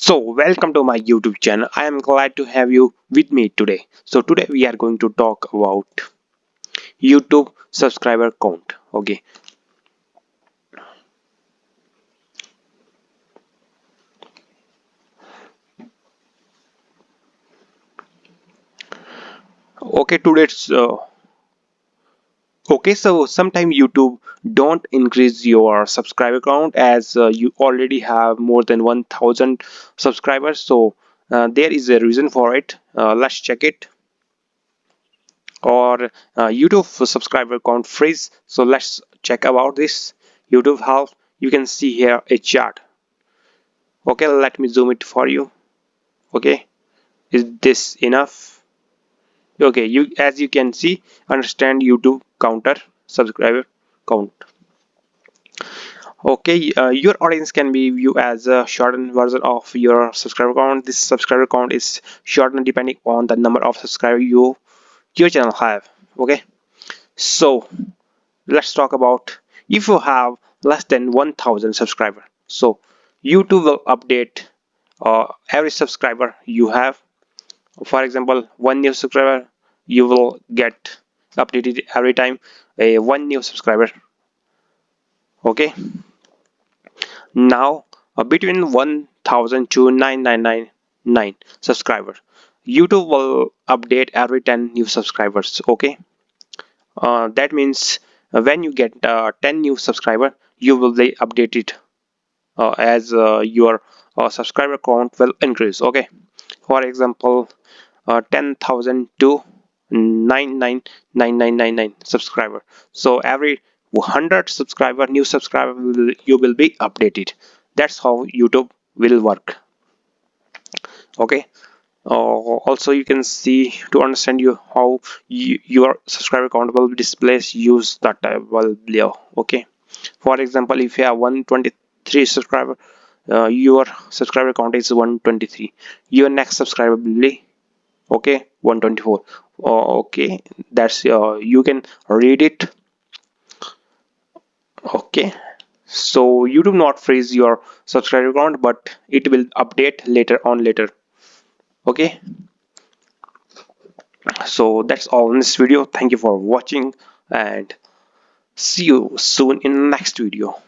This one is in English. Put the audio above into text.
So welcome to my YouTube channel. I am glad to have you with me today. So today we are going to talk about YouTube subscriber count. Okay, so sometimes YouTube don't increase your subscriber count as you already have more than 1000 subscribers. So there is a reason for it. Let's check it. Or YouTube subscriber count freeze. So let's check about this. YouTube help. You can see here a chart. Okay, let me zoom it for you. Okay, is this enough? Okay, you as you can see, understand YouTube counter subscriber count. Okay, your audience can be viewed as a shortened version of your subscriber count. This subscriber count is shortened depending on the number of subscribers your channel have. Okay, so let's talk about if you have less than 1000 subscribers. So YouTube will update every subscriber you have. For example, one new subscriber, you will get updated every time a one new subscriber. Okay, now between 1000 to 9999 subscribers, YouTube will update every 10 new subscribers. Okay, that means when you get 10 new subscribers, you will be updated as your subscriber count will increase. Okay, for example, 10,000 to 999999 subscriber. So every 100 subscriber, new subscriber, you will be updated. That's how YouTube will work. Okay. Also, you can see to understand how your subscriber count will display. Use the table below. Okay. For example, if you have 123 subscriber, your subscriber count is 123. Your next subscriber will be okay 124. Okay, that's you can read it. Okay, so you do not freeze your subscriber count, but it will update later. Okay, so that's all in this video. Thank you for watching and see you soon in the next video.